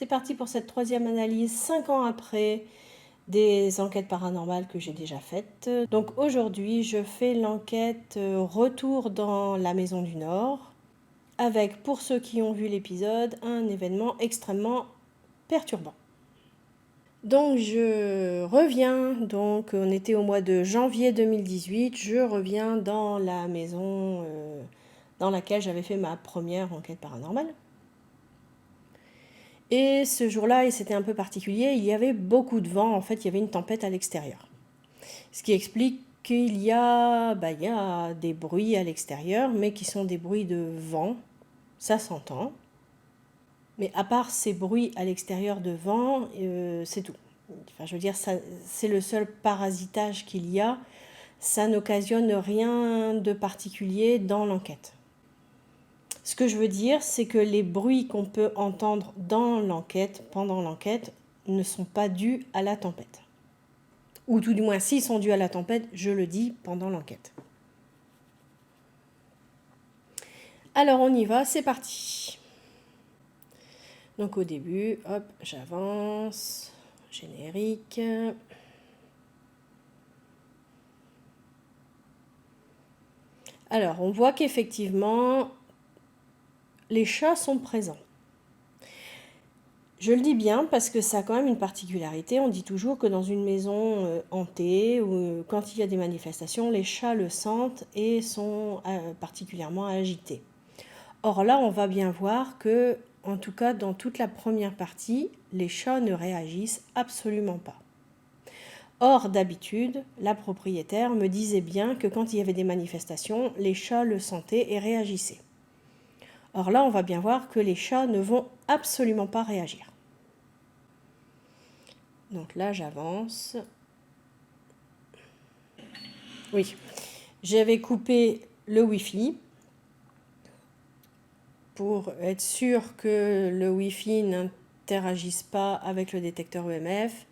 c'est parti pour cette troisième analyse, 5 ans après des enquêtes paranormales que j'ai déjà faites. Donc aujourd'hui, je fais l'enquête Retour dans la Maison du Nord, avec, pour ceux qui ont vu l'épisode, un événement extrêmement perturbant. Donc je reviens, donc on était au mois de janvier 2018, je reviens dans la maison dans laquelle j'avais fait ma première enquête paranormale. Et ce jour-là, c'était un peu particulier, il y avait beaucoup de vent, en fait il y avait une tempête à l'extérieur. Ce qui explique qu'il y a des bruits à l'extérieur, mais qui sont des bruits de vent, ça s'entend. Mais à part ces bruits à l'extérieur de vent, c'est tout. Enfin, je veux dire, c'est le seul parasitage qu'il y a. Ça n'occasionne rien de particulier dans l'enquête. Ce que je veux dire, c'est que les bruits qu'on peut entendre dans l'enquête, pendant l'enquête, ne sont pas dus à la tempête. Ou tout du moins, s'ils sont dus à la tempête, je le dis pendant l'enquête. Alors on y va, c'est parti. Donc au début, hop, j'avance, générique. Alors on voit qu'effectivement, les chats sont présents. Je le dis bien parce que ça a quand même une particularité. On dit toujours que dans une maison hantée, ou quand il y a des manifestations, les chats le sentent et sont particulièrement agités. Or là, on va bien voir que, en tout cas dans toute la première partie, les chats ne réagissent absolument pas. Or, d'habitude, la propriétaire me disait bien que quand il y avait des manifestations, les chats le sentaient et réagissaient. Or là, on va bien voir que les chats ne vont absolument pas réagir. Donc là, j'avance. Oui, j'avais coupé le Wi-Fi pour être sûr que le Wi-Fi n'interagisse pas avec le détecteur EMF.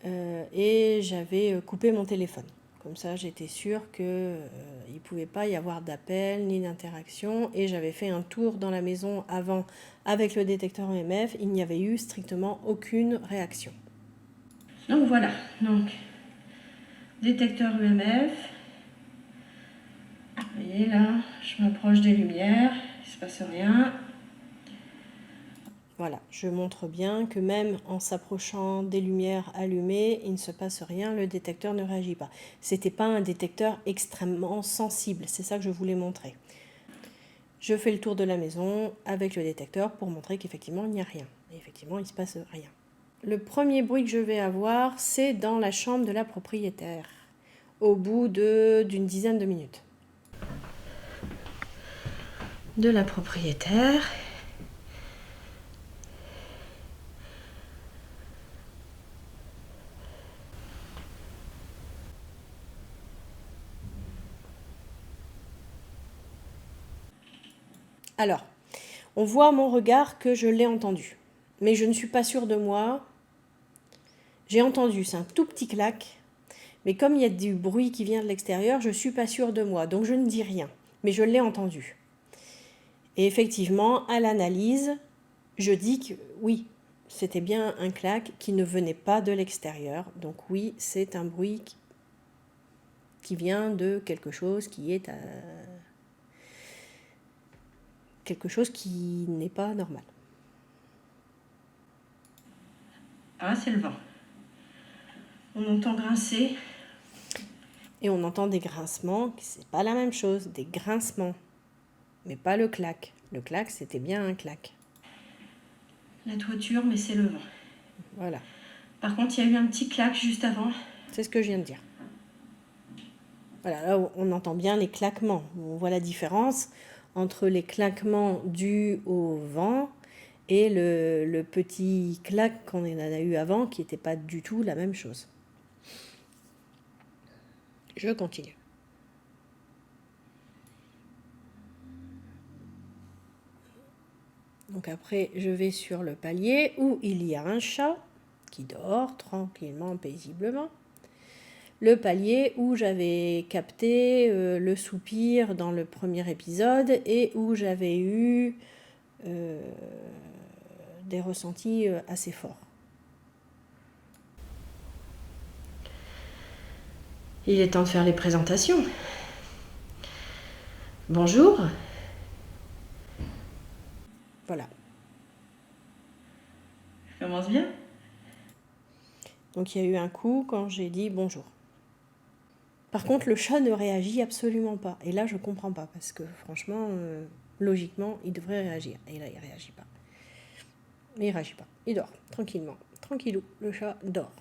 Et j'avais coupé mon téléphone. Comme ça, j'étais sûre qu'il ne pouvait pas y avoir d'appel ni d'interaction. Et j'avais fait un tour dans la maison avant avec le détecteur EMF. Il n'y avait eu strictement aucune réaction. Donc voilà, donc détecteur EMF. Vous voyez là, je m'approche des lumières, il ne se passe rien. Voilà, je montre bien que même en s'approchant des lumières allumées, il ne se passe rien, le détecteur ne réagit pas. C'était pas un détecteur extrêmement sensible, c'est ça que je voulais montrer. Je fais le tour de la maison avec le détecteur pour montrer qu'effectivement il n'y a rien. Et effectivement, il ne se passe rien. Le premier bruit que je vais avoir, c'est dans la chambre de la propriétaire, au bout d'une dizaine de minutes. De la propriétaire. Alors, on voit à mon regard que je l'ai entendu. Mais je ne suis pas sûre de moi. J'ai entendu, c'est un tout petit clac. Mais comme il y a du bruit qui vient de l'extérieur, je ne suis pas sûre de moi. Donc je ne dis rien. Mais je l'ai entendu. Et effectivement, à l'analyse, je dis que oui, c'était bien un clac qui ne venait pas de l'extérieur. Donc oui, c'est un bruit qui vient de quelque chose qui est quelque chose qui n'est pas normal. Ah, c'est le vent. On entend grincer. Et on entend des grincements, c'est pas la même chose, des grincements. Mais pas le clac. Le clac, c'était bien un clac. La toiture, mais c'est le vent. Voilà. Par contre, il y a eu un petit clac juste avant. C'est ce que je viens de dire. Voilà, là, on entend bien les claquements. On voit la différence entre les claquements dus au vent et le petit clac qu'on a eu avant, qui n'était pas du tout la même chose. Je continue. Donc après, je vais sur le palier où il y a un chat qui dort tranquillement, paisiblement. Le palier où j'avais capté le soupir dans le premier épisode et où j'avais eu des ressentis assez forts. Il est temps de faire les présentations. Bonjour. Voilà. Je commence bien. Donc il y a eu un coup quand j'ai dit bonjour. Par contre, le chat ne réagit absolument pas. Et là, je comprends pas, parce que franchement, logiquement, il devrait réagir. Et là, il réagit pas. Mais il réagit pas. Il dort, tranquillement. Tranquillou, le chat dort.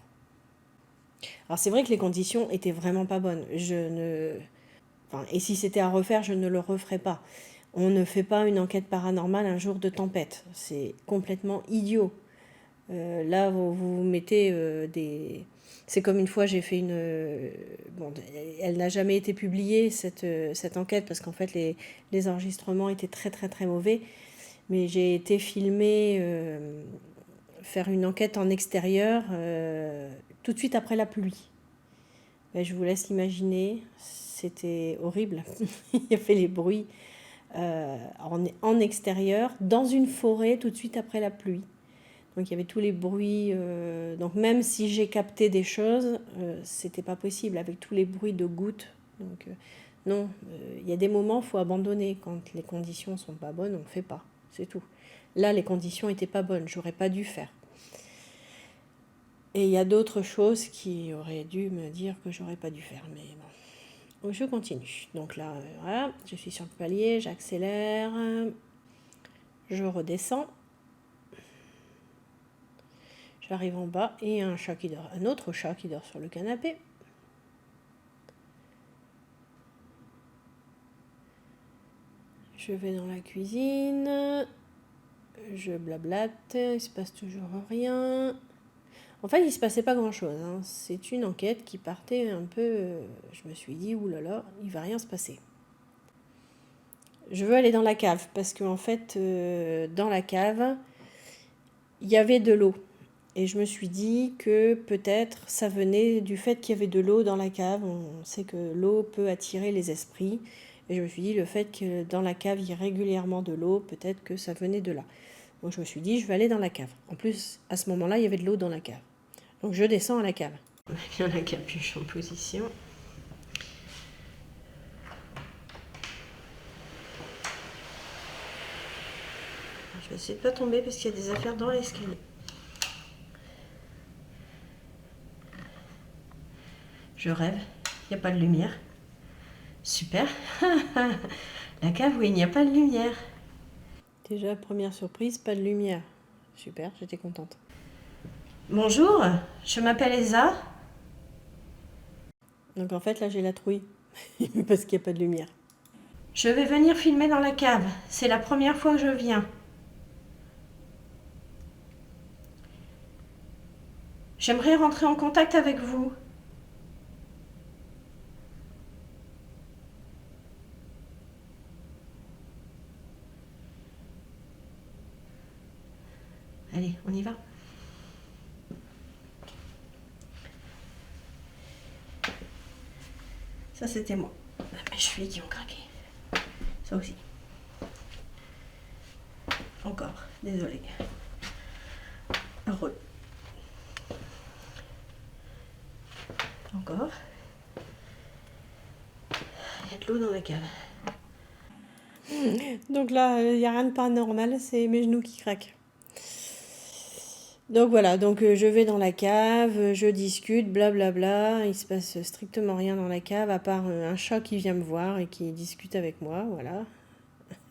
Alors c'est vrai que les conditions étaient vraiment pas bonnes. Et si c'était à refaire, je ne le referais pas. On ne fait pas une enquête paranormale un jour de tempête. C'est complètement idiot. Là, vous mettez des... C'est comme une fois, j'ai fait une... Bon, elle n'a jamais été publiée, cette enquête, parce qu'en fait, les enregistrements étaient très, très, très mauvais. Mais j'ai été filmer, faire une enquête en extérieur, tout de suite après la pluie. Ben, je vous laisse imaginer, c'était horrible. Il a fait les bruits en extérieur, dans une forêt, tout de suite après la pluie. Donc il y avait tous les bruits. Donc même si j'ai capté des choses, c'était pas possible avec tous les bruits de gouttes. Donc non, il y a des moments, il faut abandonner. Quand les conditions sont pas bonnes, on ne fait pas. C'est tout. Là, les conditions étaient pas bonnes. J'aurais pas dû faire. Et il y a d'autres choses qui auraient dû me dire que j'aurais pas dû faire. Mais bon, je continue. Donc là, voilà, je suis sur le palier, j'accélère, je redescends. J'arrive en bas et un chat qui dort, un autre chat qui dort sur le canapé. Je vais dans la cuisine, je blablate, il se passe toujours rien. En fait, il se passait pas grand-chose. Hein. C'est une enquête qui partait un peu. Je me suis dit, oulala, il va rien se passer. Je veux aller dans la cave parce qu'en fait, dans la cave, il y avait de l'eau. Et je me suis dit que peut-être ça venait du fait qu'il y avait de l'eau dans la cave. On sait que l'eau peut attirer les esprits. Et je me suis dit, le fait que dans la cave, il y ait régulièrement de l'eau, peut-être que ça venait de là. Donc je me suis dit, je vais aller dans la cave. En plus, à ce moment-là, il y avait de l'eau dans la cave. Donc je descends à la cave. On a bien la capuche en position. Je vais essayer de ne pas tomber parce qu'il y a des affaires dans l'escalier. Je rêve, il n'y a pas de lumière. Super. La cave où il n'y a pas de lumière. Déjà, première surprise, pas de lumière. Super, j'étais contente. Bonjour, je m'appelle Elsa. Donc en fait, là, j'ai la trouille. Parce qu'il n'y a pas de lumière. Je vais venir filmer dans la cave. C'est la première fois que je viens. J'aimerais rentrer en contact avec vous. Allez, on y va. Ça, c'était moi. Mes chevilles qui ont craqué. Ça aussi. Encore, désolée. Heureux. Encore. Il y a de l'eau dans la cave. Donc là, il n'y a rien de paranormal, c'est mes genoux qui craquent. Donc voilà, donc je vais dans la cave, je discute, blablabla. Il se passe strictement rien dans la cave, à part un chat qui vient me voir et qui discute avec moi, voilà.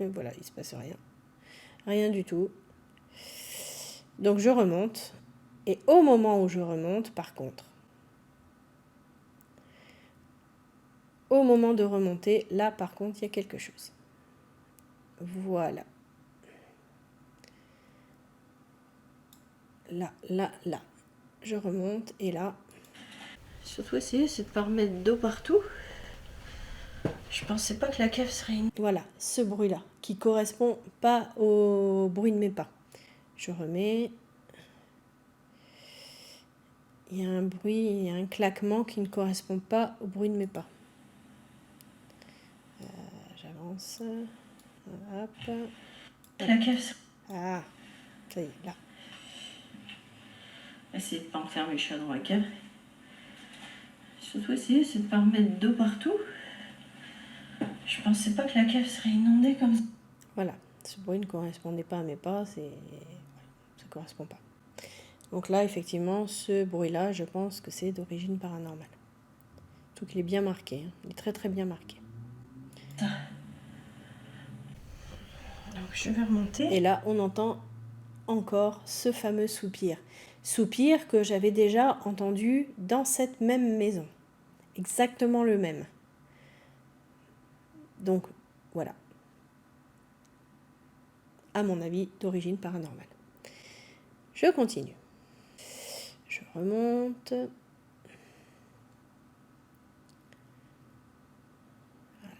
Et voilà, il se passe rien. Rien du tout. Donc je remonte. Et au moment où je remonte, par contre, au moment de remonter, là par contre, il y a quelque chose. Voilà. Là. Je remonte et là. Surtout essayer, c'est de ne pas remettre d'eau partout. Je pensais pas que la cave serait une... Voilà, ce bruit-là, qui correspond pas au bruit de mes pas. Je remets. Il y a un bruit, il y a un claquement qui ne correspond pas au bruit de mes pas. J'avance. Hop. La cave. Ah, ça y est, là. Essayer de ne pas enfermer le chat dans la cave. Surtout essayer, c'est de ne pas remettre d'eau partout. Je pensais pas que la cave serait inondée comme ça. Voilà, ce bruit ne correspondait pas à mes pas, ça correspond pas. Donc là, effectivement, ce bruit-là, je pense que c'est d'origine paranormale. Surtout qu'il est bien marqué, hein. Il est très très bien marqué. Donc je vais remonter. Et là, on entend encore ce fameux soupir. Soupir que j'avais déjà entendu dans cette même maison. Exactement le même. Donc, voilà. À mon avis, d'origine paranormale. Je continue. Je remonte.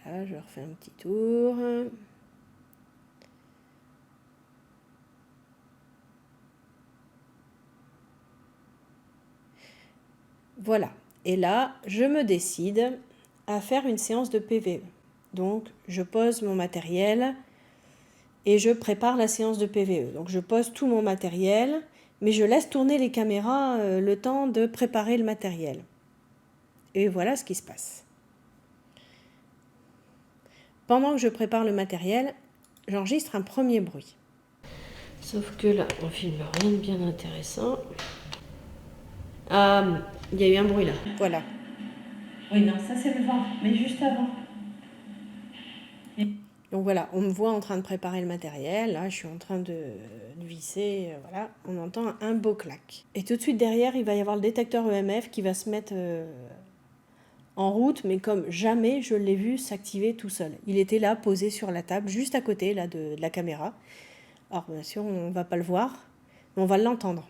Voilà, je refais un petit tour. Voilà. Et là, je me décide à faire une séance de PVE. Donc, je pose mon matériel et je prépare la séance de PVE. Donc, je pose tout mon matériel, mais je laisse tourner les caméras le temps de préparer le matériel. Et voilà ce qui se passe. Pendant que je prépare le matériel, j'enregistre un premier bruit. Sauf que là, on filme rien de bien intéressant. Ah, il y a eu un bruit là. Voilà. Oui, non, ça c'est le vent, mais juste avant. Donc voilà, on me voit en train de préparer le matériel. Là, je suis en train de visser. Voilà, on entend un beau clac. Et tout de suite derrière, il va y avoir le détecteur EMF qui va se mettre en route, mais comme jamais je l'ai vu s'activer tout seul. Il était là, posé sur la table, juste à côté là, de la caméra. Alors bien sûr, on ne va pas le voir, mais on va l'entendre.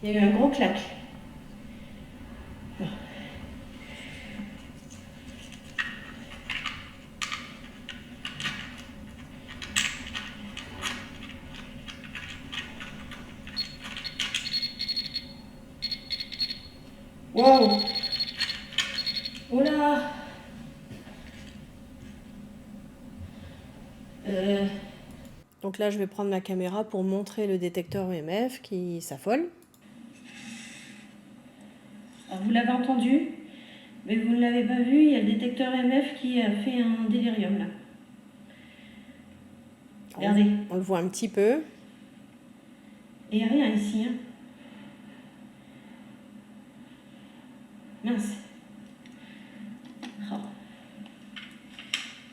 Il y a eu un gros clac. Bon. Wow! Oh là! Donc là, je vais prendre ma caméra pour montrer le détecteur EMF qui s'affole. Alors vous l'avez entendu, mais vous ne l'avez pas vu, il y a le détecteur EMF qui a fait un délirium là. Regardez. On le voit un petit peu. Et il n'y a rien ici. Hein. Mince. Oh.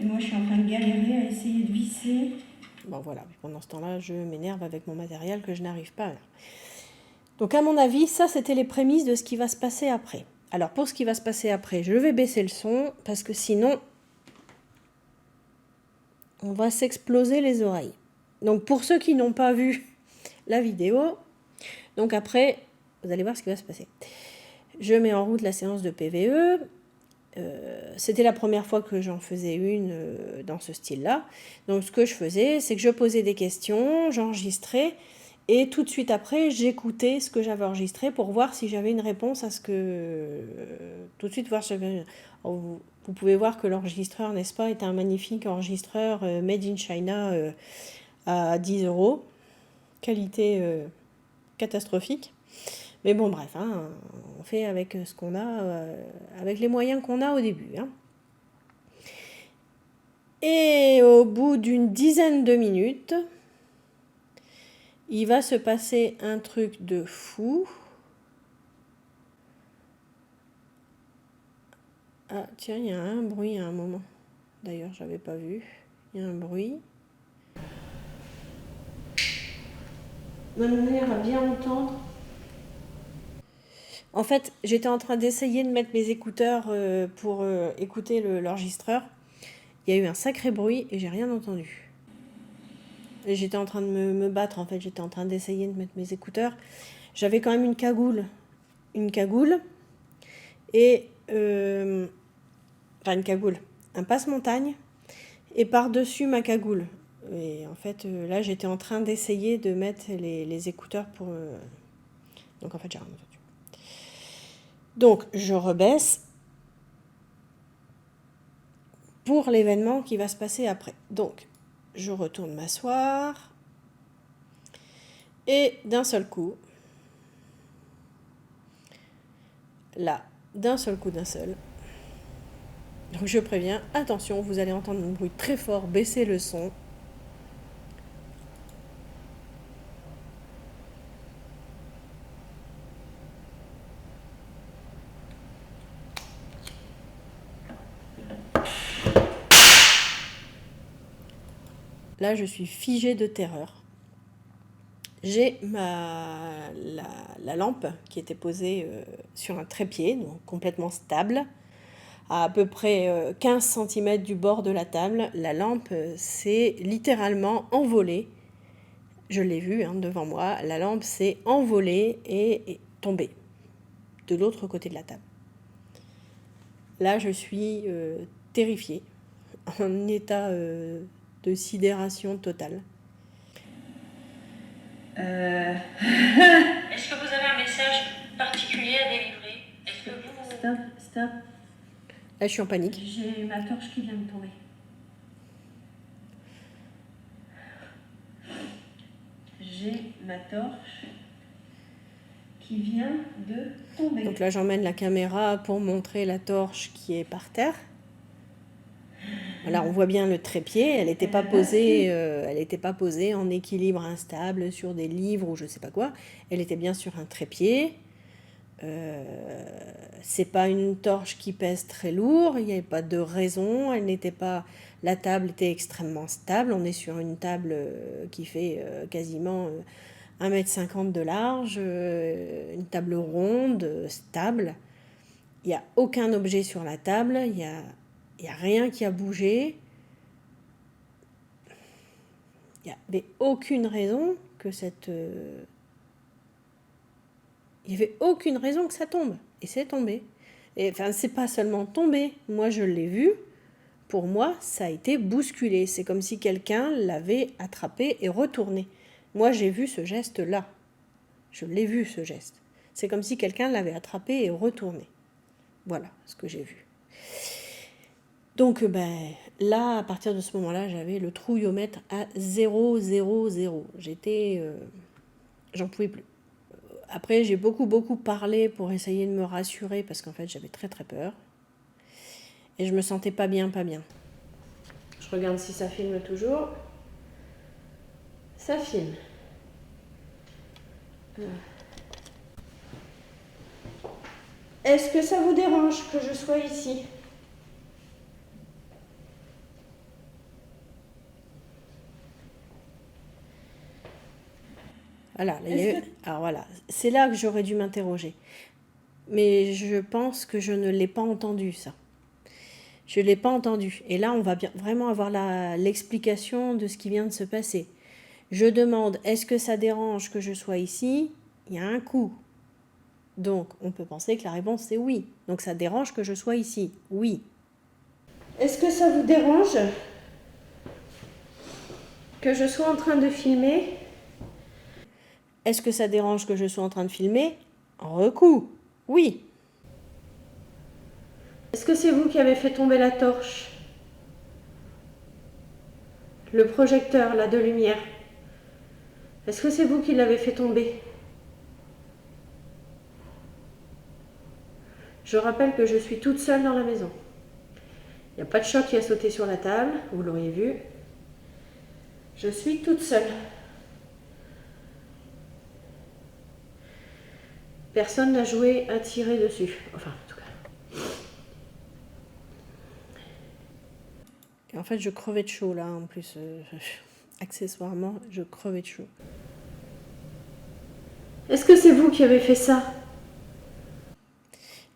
Et moi, je suis en train de galérer à essayer de visser. Bon, voilà. Pendant ce temps-là, je m'énerve avec mon matériel que je n'arrive pas à... Donc, à mon avis, ça, c'était les prémices de ce qui va se passer après. Alors, pour ce qui va se passer après, je vais baisser le son parce que sinon, on va s'exploser les oreilles. Donc, pour ceux qui n'ont pas vu la vidéo, donc après, vous allez voir ce qui va se passer. Je mets en route la séance de PVE. C'était la première fois que j'en faisais une dans ce style-là. Donc, ce que je faisais, c'est que je posais des questions, j'enregistrais, et tout de suite après, j'écoutais ce que j'avais enregistré pour voir si j'avais une réponse à ce que... tout de suite, voir si j'avais... Vous pouvez voir que l'enregistreur, n'est-ce pas, est un magnifique enregistreur made in China à 10 €. Qualité catastrophique. Mais bon, bref, hein, on fait avec ce qu'on a, avec les moyens qu'on a au début. Hein. Et au bout d'une dizaine de minutes, il va se passer un truc de fou. Ah, tiens, il y a un bruit à un moment. D'ailleurs, j'avais pas vu. Il y a un bruit. De manière à bien entendre. En fait, j'étais en train d'essayer de mettre mes écouteurs pour écouter l'enregistreur. Il y a eu un sacré bruit et j'ai rien entendu. Et j'étais en train de me battre, en fait. J'étais en train d'essayer de mettre mes écouteurs. J'avais quand même une cagoule. Et... enfin, une cagoule. Un passe-montagne. Et par-dessus ma cagoule. Et en fait, là, j'étais en train d'essayer de mettre les écouteurs pour... Donc, en fait, j'ai rien entendu. Donc, je rebaisse pour l'événement qui va se passer après. Donc, je retourne m'asseoir. Et d'un seul coup, là, d'un seul coup, d'un seul. Donc je préviens, attention, vous allez entendre un bruit très fort, baissez le son. Là, je suis figée de terreur. J'ai la lampe qui était posée sur un trépied, donc complètement stable, à peu près 15 cm du bord de la table. La lampe s'est littéralement envolée. Je l'ai vue devant moi. La lampe s'est envolée et est tombée de l'autre côté de la table. Là, je suis terrifiée, en état de sidération totale. Est-ce que vous avez un message particulier à délivrer? Est-ce que vous... Stop. Là, je suis en panique. J'ai ma torche qui vient de tomber. J'ai ma torche qui vient de tomber. Donc là, j'emmène la caméra pour montrer la torche qui est par terre. Voilà, on voit bien le trépied. Elle n'était pas posée en équilibre instable sur des livres ou je sais pas quoi. Elle était bien sur un trépied. C'est pas une torche qui pèse très lourd. Il n'y avait pas de raison. La table était extrêmement stable. On est sur une table qui fait quasiment 1,50 m de large, une table ronde, stable. Il n'y a aucun objet sur la table. Il y a rien qui a bougé. Il n'y avait aucune raison que il n'y avait aucune raison que ça tombe. Et c'est tombé. Et enfin, c'est pas seulement tombé. Moi, je l'ai vu. Pour moi, ça a été bousculé. C'est comme si quelqu'un l'avait attrapé et retourné. Moi, j'ai vu ce geste-là. Je l'ai vu, ce geste. C'est comme si quelqu'un l'avait attrapé et retourné. Voilà ce que j'ai vu. Donc, là, à partir de ce moment-là, j'avais le trouillomètre à 0,00. J'en pouvais plus. Après, j'ai beaucoup parlé pour essayer de me rassurer parce qu'en fait, j'avais très peur. Et je me sentais pas bien. Je regarde si ça filme toujours. Ça filme. Est-ce que ça vous dérange que je sois ici ? Voilà, alors voilà, c'est là que j'aurais dû m'interroger. Mais je pense que je ne l'ai pas entendu, ça. Je ne l'ai pas entendu. Et là, on va vraiment avoir l'explication de ce qui vient de se passer. Je demande, est-ce que ça dérange que je sois ici ? Il y a un coup. Donc, on peut penser que la réponse c'est oui. Donc, ça dérange que je sois ici ? Oui. Est-ce que ça vous dérange que je sois en train de filmer ? Est-ce que ça dérange que je sois en train de filmer ? Recoup. Oui. Est-ce que c'est vous qui avez fait tomber la torche ? Le projecteur, là, de lumière. Est-ce que c'est vous qui l'avez fait tomber ? Je rappelle que je suis toute seule dans la maison. Il n'y a pas de chat qui a sauté sur la table, vous l'auriez vu. Je suis toute seule. Personne n'a joué à tirer dessus. Enfin, en tout cas. Et en fait, je crevais de chaud, là, en plus. Accessoirement, je crevais de chaud. Est-ce que c'est vous qui avez fait ça ?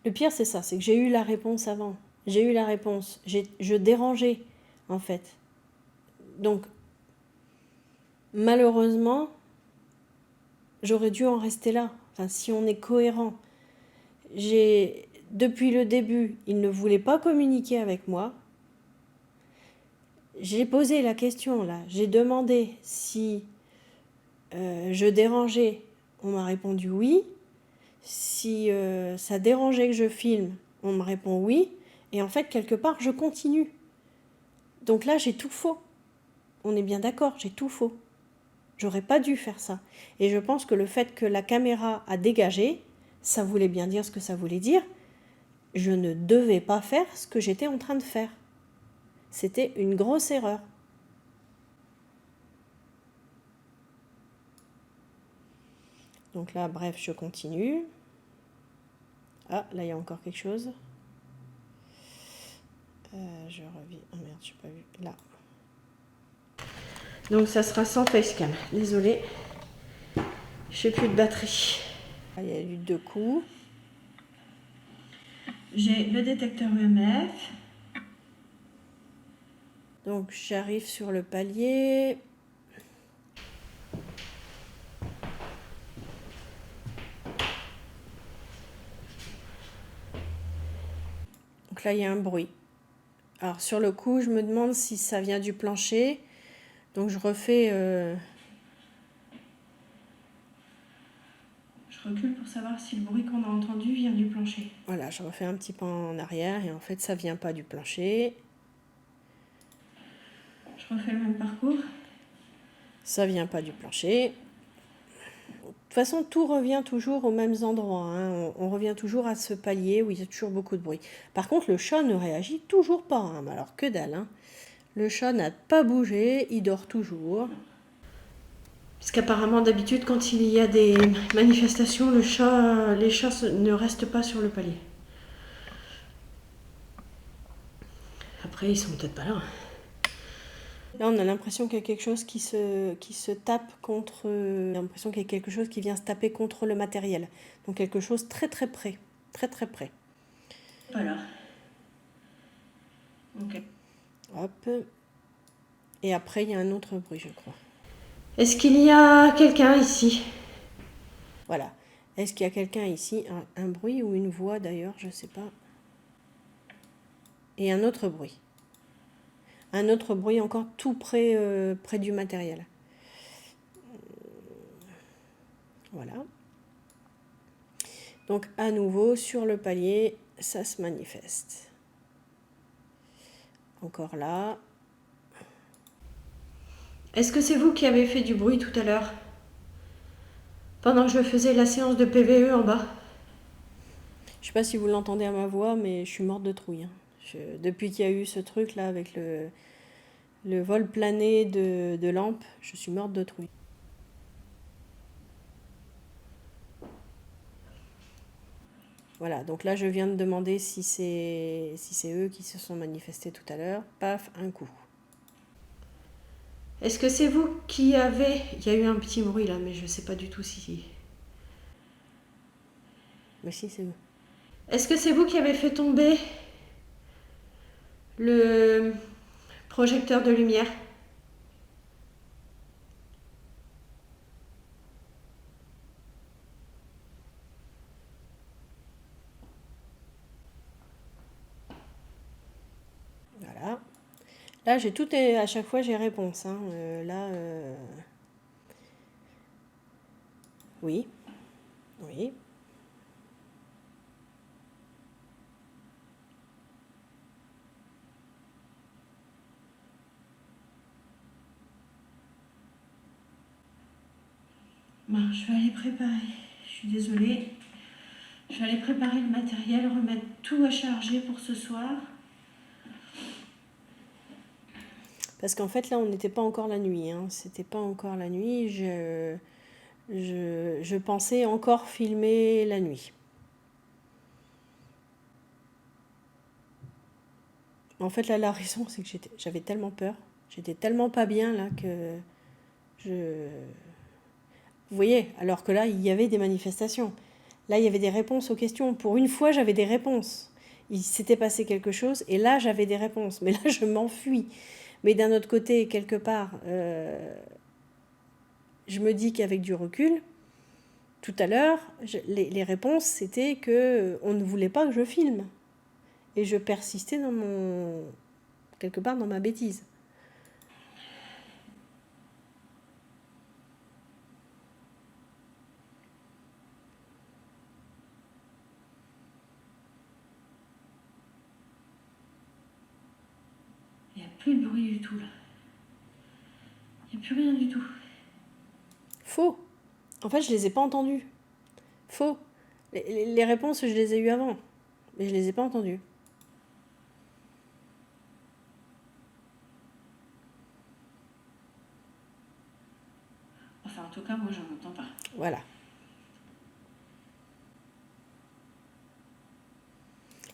Le pire, c'est ça, c'est que j'ai eu la réponse avant. J'ai eu la réponse. Je dérangeais, en fait. Donc, malheureusement, j'aurais dû en rester là. Enfin, si on est cohérent. Depuis le début, il ne voulait pas communiquer avec moi. J'ai posé la question, là. J'ai demandé si je dérangeais. On m'a répondu oui. Si ça dérangeait que je filme, on me répond oui. Et en fait, quelque part, je continue. Donc là, j'ai tout faux. On est bien d'accord, j'ai tout faux. J'aurais pas dû faire ça. Et je pense que le fait que la caméra a dégagé, ça voulait bien dire ce que ça voulait dire. Je ne devais pas faire ce que j'étais en train de faire. C'était une grosse erreur. Donc là, bref, je continue. Ah, là, il y a encore quelque chose. Je reviens. Oh merde, je n'ai pas vu. Là. Donc ça sera sans facecam. Désolée. Je n'ai plus de batterie. Ah, il y a eu 2 coups. J'ai le détecteur EMF. Donc j'arrive sur le palier. Donc là, il y a un bruit. Alors sur le coup, je me demande si ça vient du plancher. Donc je refais... Je recule pour savoir si le bruit qu'on a entendu vient du plancher. Voilà, je refais un petit pas en arrière et en fait, ça vient pas du plancher. Je refais le même parcours. Ça vient pas du plancher. De toute façon, tout revient toujours aux mêmes endroits. Hein. On revient toujours à ce palier où il y a toujours beaucoup de bruit. Par contre, le chat ne réagit toujours pas. Hein. Mais alors, que dalle. Hein. Le chat n'a pas bougé, il dort toujours. Parce qu'apparemment, d'habitude, quand il y a des manifestations, les chats ne restent pas sur le palier. Après, ils sont peut-être pas là. Là, on a l'impression qu'il y a quelque chose qui se tape contre... On a l'impression qu'il y a quelque chose qui vient se taper contre le matériel. Donc quelque chose très très près. Très très près. Voilà. Ok. Hop. Et après, il y a un autre bruit, je crois. Est-ce qu'il y a quelqu'un ici? Voilà. Est-ce qu'il y a quelqu'un ici? Un bruit ou une voix d'ailleurs, je ne sais pas. Et un autre bruit. Un autre bruit encore tout près, près du matériel. Voilà. Donc à nouveau, sur le palier, ça se manifeste. Encore là. Est-ce que c'est vous qui avez fait du bruit tout à l'heure? Pendant que je faisais la séance de PVE en bas? Je ne sais pas si vous l'entendez à ma voix, mais je suis morte de trouille. Hein. Depuis qu'il y a eu ce truc là avec le vol plané de lampes, je suis morte de trouille. Voilà, donc là je viens de demander si c'est eux qui se sont manifestés tout à l'heure. Paf, un coup. Est-ce que c'est vous qui avez... Il y a eu un petit bruit là, mais je ne sais pas du tout si... Mais si, c'est vous. Est-ce que c'est vous qui avez fait tomber le projecteur de lumière? Voilà. Là, j'ai tout et à chaque fois j'ai réponse. Hein. Oui. Oui. Bon, je vais aller préparer. Je suis désolée. Je vais aller préparer le matériel, remettre tout à charger pour ce soir. Parce qu'en fait, là, on n'était pas encore la nuit. Hein. C'était pas encore la nuit. Je pensais encore filmer la nuit. En fait, là, la raison, c'est que j'avais tellement peur. J'étais tellement pas bien, là, que je... Vous voyez, alors que là, il y avait des manifestations. Là, il y avait des réponses aux questions. Pour une fois, j'avais des réponses. Il s'était passé quelque chose, et là, j'avais des réponses. Mais là, je m'enfuis. Mais d'un autre côté, quelque part, je me dis qu'avec du recul, tout à l'heure, les réponses, c'était qu'on ne voulait pas que je filme. Et je persistais quelque part dans ma bêtise. Il n'y a plus de bruit du tout là. Il n'y a plus rien du tout. Faux. En fait, je les ai pas entendues. Faux. Les réponses, je les ai eues avant, mais je les ai pas entendues. Enfin, en tout cas, moi, j'en entends pas. Voilà.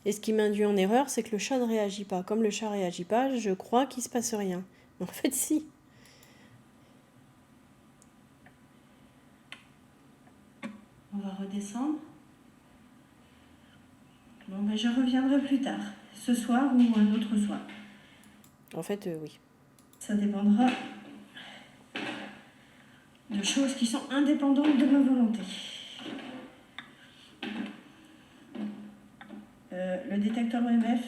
Et ce qui m'induit en erreur, c'est que le chat ne réagit pas. Comme le chat ne réagit pas, je crois qu'il ne se passe rien. Mais en fait, si. On va redescendre. Bon, ben, je reviendrai plus tard. Ce soir ou un autre soir. En fait, oui. Ça dépendra de choses qui sont indépendantes de ma volonté. Le détecteur EMF.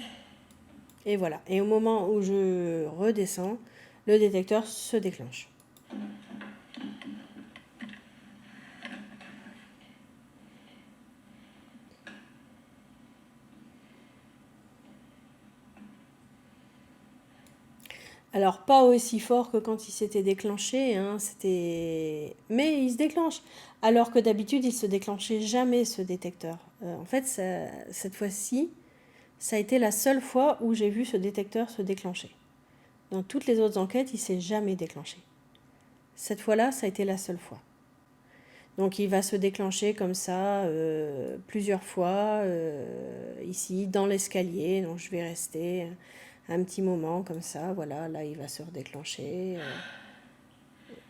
Et voilà. Et au moment où je redescends, le détecteur se déclenche. Alors, pas aussi fort que quand il s'était déclenché, hein, mais il se déclenche. Alors que d'habitude, il se déclenchait jamais, ce détecteur. En fait, cette fois-ci, ça a été la seule fois où j'ai vu ce détecteur se déclencher. Dans toutes les autres enquêtes, il s'est jamais déclenché. Cette fois-là, ça a été la seule fois. Donc, il va se déclencher comme ça plusieurs fois, ici, dans l'escalier. Donc, je vais rester un petit moment comme ça, voilà, là il va se redéclencher.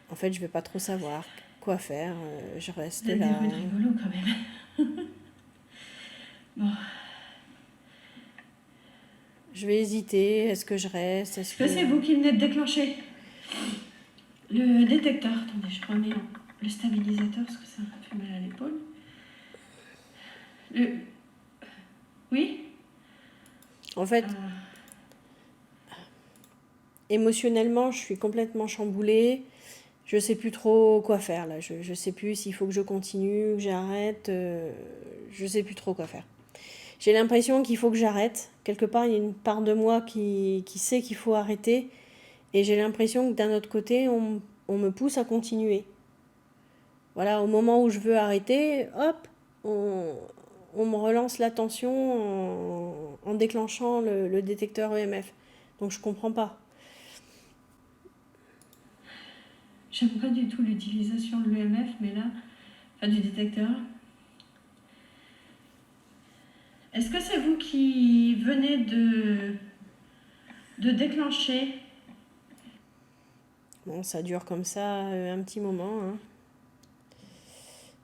En fait, je vais pas trop savoir quoi faire, je reste Vous là. êtes des rues rigolo quand même. Bon. Je vais hésiter, est-ce que je reste, est-ce Que c'est vous qui venez de déclencher le détecteur. Attendez, je remets le stabilisateur parce que ça me fait mal à l'épaule. Oui. En fait, émotionnellement, je suis complètement chamboulée. Je sais plus trop quoi faire là. Je sais plus s'il faut que je continue ou que j'arrête. Je sais plus trop quoi faire. J'ai l'impression qu'il faut que j'arrête. Quelque part, il y a une part de moi qui sait qu'il faut arrêter. Et j'ai l'impression que d'un autre côté, on me pousse à continuer. Voilà, au moment où je veux arrêter, hop, on me relance l'attention en déclenchant le détecteur EMF. Donc je comprends pas. J'aime pas du tout l'utilisation de l'EMF, mais là, enfin du détecteur. Est-ce que c'est vous qui venez de déclencher? Bon, ça dure comme ça un petit moment. Hein.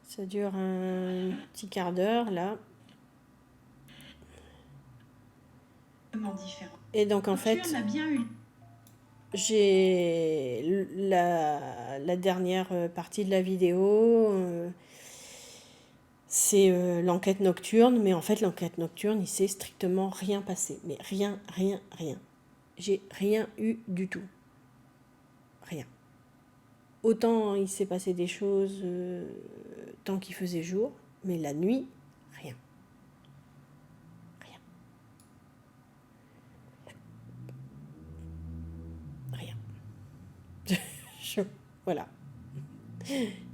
Ça dure un petit quart d'heure, là. Et donc, en fait, j'ai la dernière partie de la vidéo. C'est l'enquête nocturne. Mais en fait, l'enquête nocturne, il s'est strictement rien passé. Mais rien, rien, rien. J'ai rien eu du tout. Rien. Autant il s'est passé des choses tant qu'il faisait jour, mais la nuit, rien. Rien. Rien. Voilà.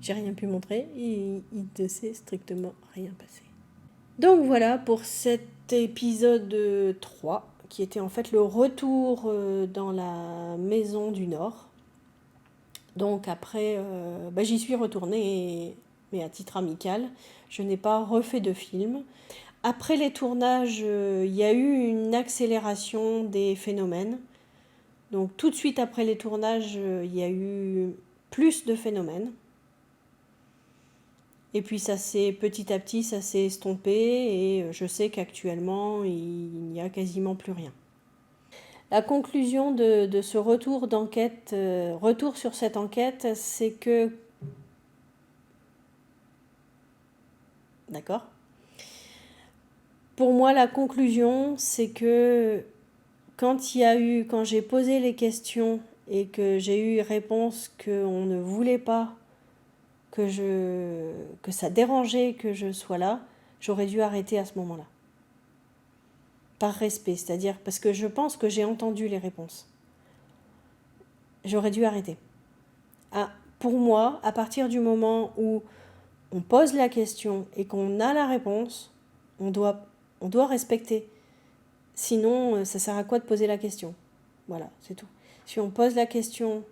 J'ai rien pu montrer, il ne s'est strictement rien passé. Donc voilà pour cet épisode 3, qui était en fait le retour dans la maison du Nord. Donc après, j'y suis retournée, mais à titre amical. Je n'ai pas refait de film. Après les tournages, il y a eu une accélération des phénomènes. Donc tout de suite après les tournages, il y a eu plus de phénomènes. Et puis ça s'est petit à petit, ça s'est estompé et je sais qu'actuellement, il n'y a quasiment plus rien. La conclusion de ce retour d'enquête, retour sur cette enquête, c'est que... D'accord ? Pour moi, la conclusion, c'est que quand j'ai posé les questions et que j'ai eu réponse qu'on ne voulait pas, que ça dérangeait que je sois là, j'aurais dû arrêter à ce moment-là. Par respect, c'est-à-dire parce que je pense que j'ai entendu les réponses. J'aurais dû arrêter. pour moi, à partir du moment où on pose la question et qu'on a la réponse, on doit respecter. Sinon, ça sert à quoi de poser la question? Voilà, c'est tout. Si on pose la question,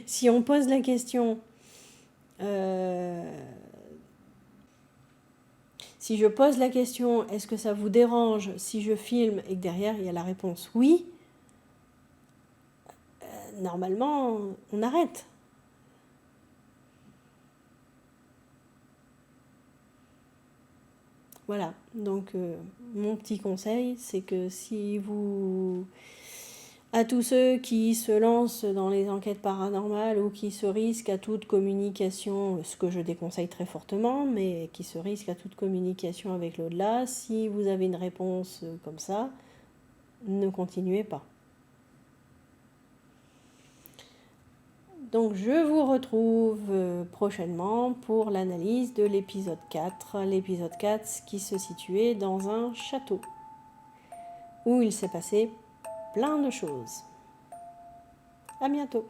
si on pose la question, si je pose la question, est-ce que ça vous dérange si je filme et que derrière il y a la réponse oui, normalement on arrête. Voilà, donc mon petit conseil, c'est que si vous... À tous ceux qui se lancent dans les enquêtes paranormales ou qui se risquent à toute communication, ce que je déconseille très fortement, mais qui se risquent à toute communication avec l'au-delà, si vous avez une réponse comme ça, ne continuez pas. Donc je vous retrouve prochainement pour l'analyse de l'épisode 4. L'épisode 4 qui se situait dans un château où il s'est passé plein de choses. À bientôt.